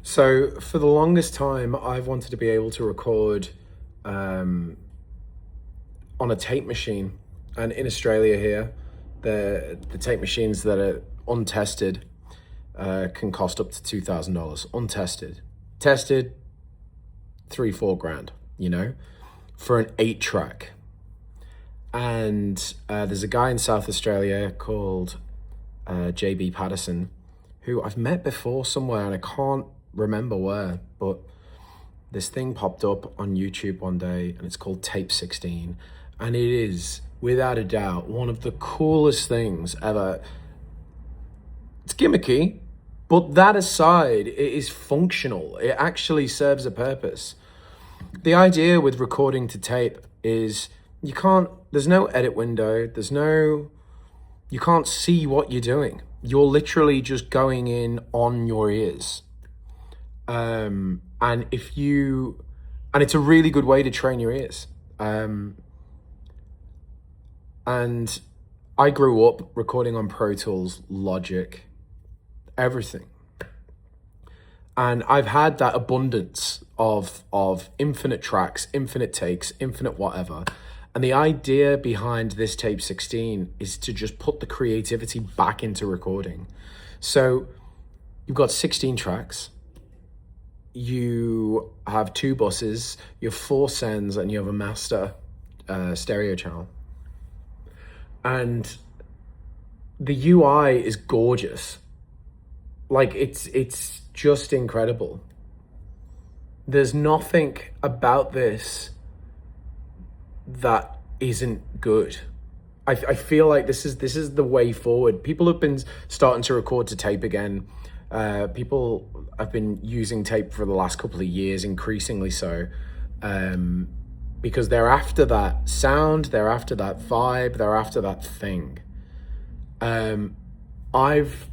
So for the longest time, I've wanted to be able to record um, on a tape machine. And in Australia here, the tape machines that are untested can cost up to $2,000. Untested. Tested, 3-4 grand, for an 8-track. And there's a guy in South Australia called JB Patterson, who I've met before somewhere and I can't remember where, but this thing popped up on YouTube one day and it's called Tape 16. And it is, without a doubt, one of the coolest things ever. It's gimmicky, but that aside, it is functional. It actually serves a purpose. The idea with recording to tape is there's no edit window, you can't see what you're doing. You're literally just going in on your ears. And it's a really good way to train your ears. And I grew up recording on Pro Tools, Logic, everything. And I've had that abundance of infinite tracks, infinite takes, infinite whatever. And the idea behind this Tape 16 is to just put the creativity back into recording. So you've got 16 tracks. You have 2 buses, you have 4 sends, and you have a master stereo channel. And the UI is gorgeous. Like it's just incredible. There's nothing about this that isn't good. I feel like this is the way forward. People have been starting to record to tape again. People have been using tape for the last couple of years, increasingly so, because they're after that sound, they're after that vibe, they're after that thing. I've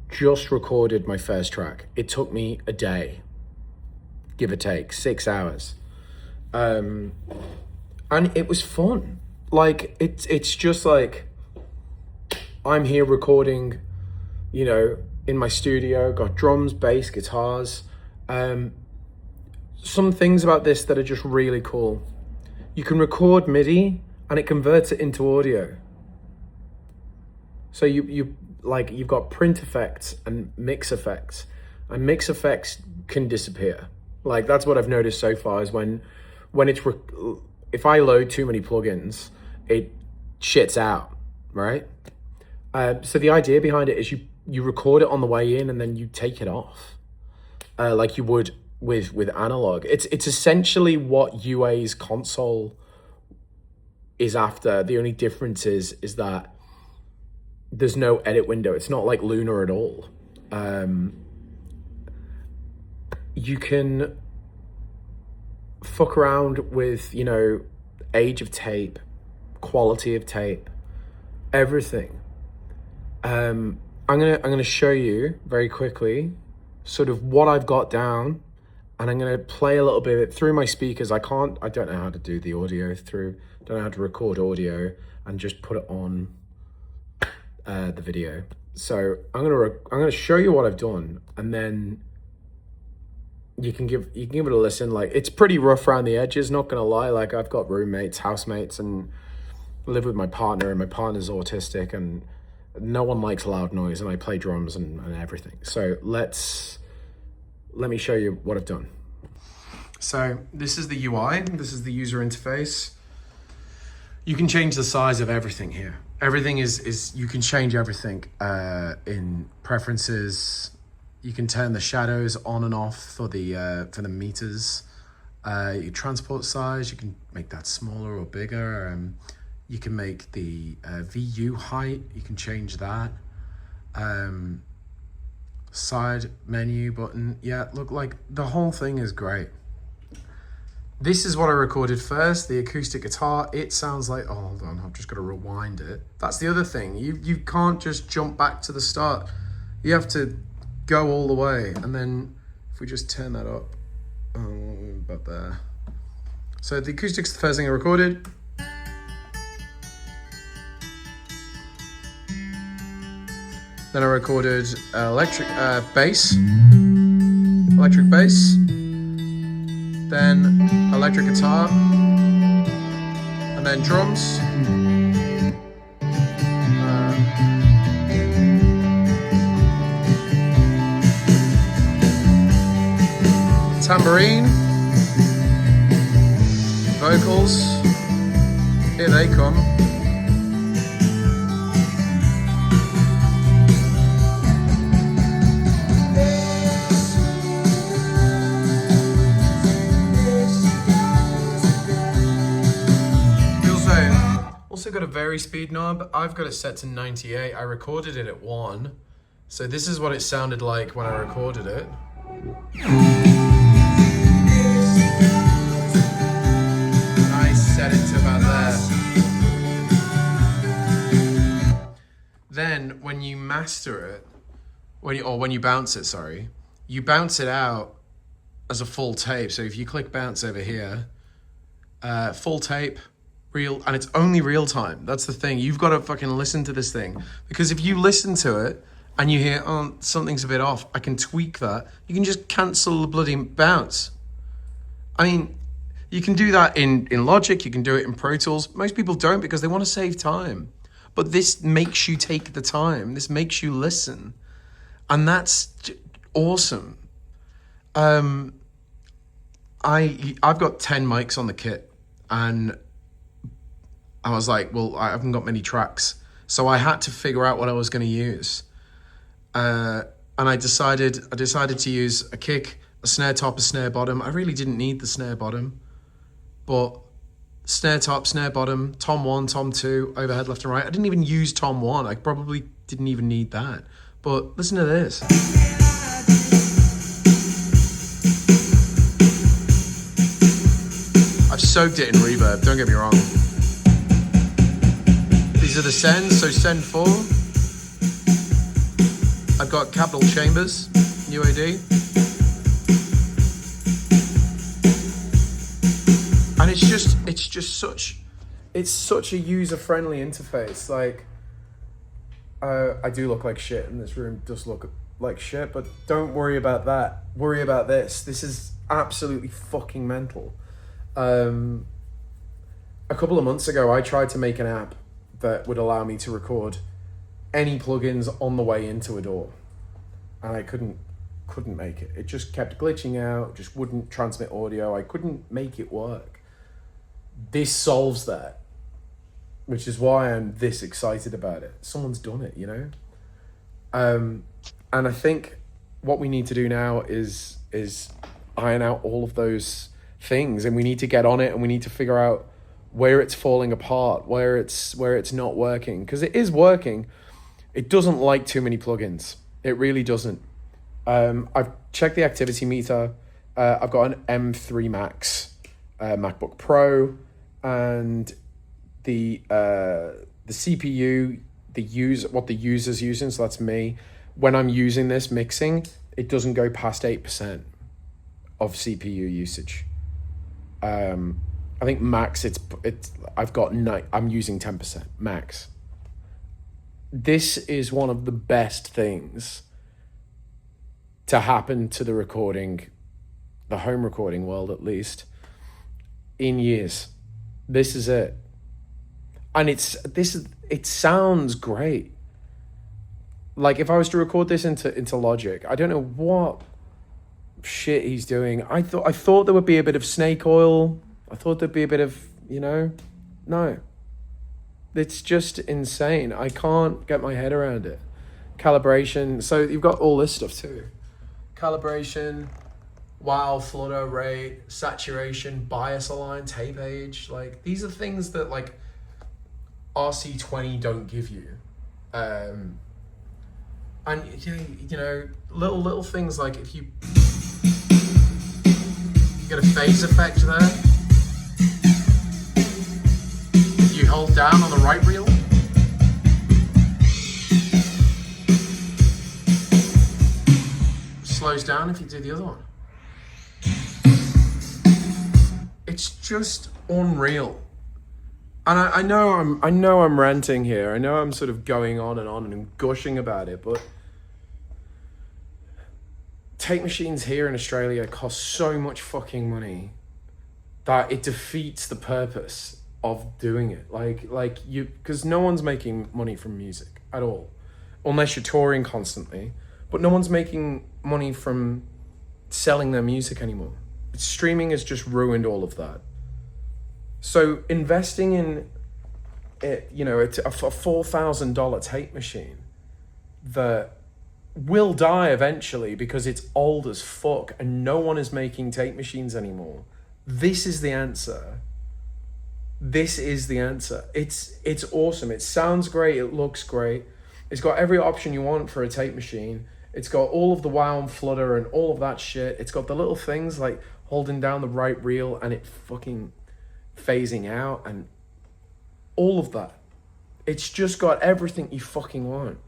just recorded my first track. It took me a day, give or take, 6 hours. And it was fun. Like, it's just like, I'm here recording, in my studio, got drums, bass, guitars. Some things about this that are just really cool. You can record MIDI and it converts it into audio. So you've got print effects and mix effects, and mix effects can disappear. Like, that's what I've noticed so far is when if I load too many plugins, it shits out, right? So the idea behind it is you record it on the way in and then you take it off, like you would with analog. It's essentially what UA's console is after. The only difference is that there's no edit window. It's not like Luna at all. You can fuck around with, age of tape, quality of tape, everything. I'm gonna show you very quickly sort of what I've got down, and I'm gonna play a little bit through my speakers. I don't know how to do the audio don't know how to record audio and just put it on the video. So I'm gonna show you what I've done, and then you can give it a listen. Like, it's pretty rough around the edges, not gonna lie. Like, I've got roommates, housemates, and I live with my partner, and my partner's autistic, and no one likes loud noise, and I play drums and everything. So let me show you what I've done. So this is the UI, this is the user interface. You can change the size of everything here. Everything is you can change everything in preferences. You can turn the shadows on and off for the meters. Your transport size, you can make that smaller or bigger. You can make the VU height, you can change that. Side menu button, yeah, look, like the whole thing is great. This is what I recorded first, the acoustic guitar. It sounds like, oh, hold on, I've just got to rewind it. That's the other thing, you can't just jump back to the start. You have to go all the way, and then if we just turn that up, about there. So the acoustic's the first thing I recorded. Then I recorded electric bass electric bass, then electric guitar, and then drums. Tambourine, vocals, here they come. Also got a vari-speed knob. I've got it set to 98. I recorded it at 1. So this is what it sounded like when I recorded it. And I set it to about there. Then when you master it, when you bounce it, sorry, you bounce it out as a full tape. So if you click bounce over here, full tape, real, and it's only real time. That's the thing. You've got to fucking listen to this thing, because if you listen to it and you hear, oh, something's a bit off, I can tweak that. You can just cancel the bloody bounce. I mean, you can do that in Logic, you can do it in Pro Tools. Most people don't because they want to save time. But this makes you take the time. This makes you listen. And that's awesome. I've got 10 mics on the kit, and I was like, well, I haven't got many tracks. So I had to figure out what I was going to use. And I decided to use a kick, a snare top, a snare bottom. I really didn't need the snare bottom, but snare top, snare bottom, tom 1, tom 2, overhead left and right. I didn't even use tom 1. I probably didn't even need that. But listen to this. I've soaked it in reverb, don't get me wrong. These are the sends, so send 4. I've got capital chambers, UAD. And it's such a user-friendly interface. Like, I do look like shit, and this room does look like shit, but don't worry about that. Worry about this. This is absolutely fucking mental. A couple of months ago, I tried to make an app that would allow me to record any plugins on the way into a DAW, and I couldn't make it. It just kept glitching out, just wouldn't transmit audio. I couldn't make it work. This solves that, which is why I'm this excited about it. Someone's done it, you know? And I think what we need to do now is iron out all of those things, and we need to get on it, and we need to figure out where it's falling apart, where it's not working, because it is working. It doesn't like too many plugins. It really doesn't. I've checked the activity meter. I've got an M3 Max MacBook Pro, and the CPU, what the user's using, so that's me. When I'm using this mixing, it doesn't go past 8% of CPU usage. I think max I'm using 10% max. This is one of the best things to happen to the home recording world, at least, in years. This is it. And it sounds great. Like, if I was to record this into Logic, I don't know what shit he's doing. I thought there would be a bit of snake oil. I thought there'd be a bit of, no. It's just insane. I can't get my head around it. Calibration. So you've got all this stuff too. Calibration, wow, flutter rate, saturation, bias align, tape age. Like, these are things that, like, RC20 don't give you. And, you know, little things like if you get a phase effect there, you hold down on the right reel, slows down if you do the other one. It's just unreal. And I know I'm ranting here. I know I'm sort of going on and gushing about it, but tape machines here in Australia cost so much fucking money that it defeats the purpose of doing it. Like you, because no one's making money from music at all, unless you're touring constantly. But no one's making money from selling their music anymore. Streaming has just ruined all of that. So investing in it, you know, a $4,000 tape machine that will die eventually because it's old as fuck and no one is making tape machines anymore. This is the answer. This is the answer. It's awesome. It sounds great. It looks great. It's got every option you want for a tape machine. It's got all of the wow and flutter and all of that shit. It's got the little things like holding down the right reel and it fucking phasing out and all of that. It's just got everything you fucking want.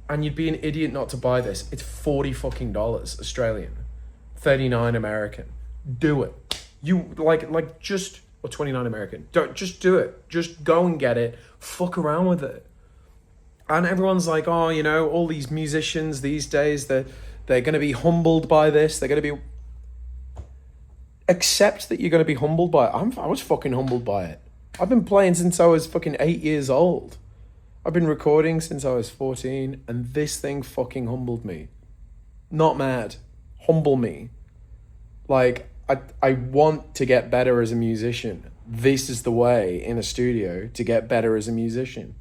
And you'd be an idiot not to buy this. It's $40 fucking Australian, 39 American. Do it. You like just, or 29 American. Don't just do it. Just go and get it. Fuck around with it. And everyone's like, oh, you know, all these musicians these days, they're going to be humbled by this. They're going to be... Accept that you're going to be humbled by it. I was fucking humbled by it. I've been playing since I was fucking 8 years old. I've been recording since I was 14, and this thing fucking humbled me. Not mad. Humble me. Like, I want to get better as a musician. This is the way in a studio to get better as a musician.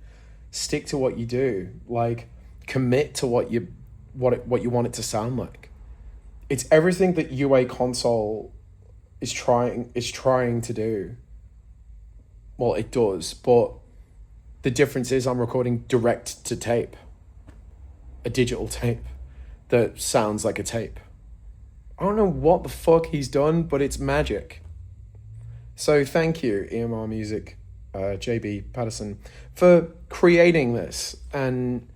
Stick to what you do. Like, commit to what you want it to sound like. It's everything that UA Console is trying to do. Well, it does, but the difference is I'm recording direct to tape. A digital tape that sounds like a tape. I don't know what the fuck he's done, but it's magic. So thank you, EMR Music, JB Patterson, for creating this. And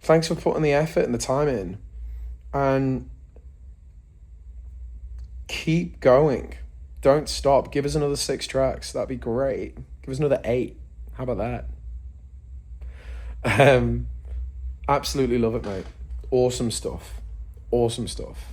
thanks for putting the effort and the time in. And keep going. Don't stop. Give us another 6 tracks. That'd be great. Give us another 8. How about that? Absolutely love it, mate. Awesome stuff. Awesome stuff.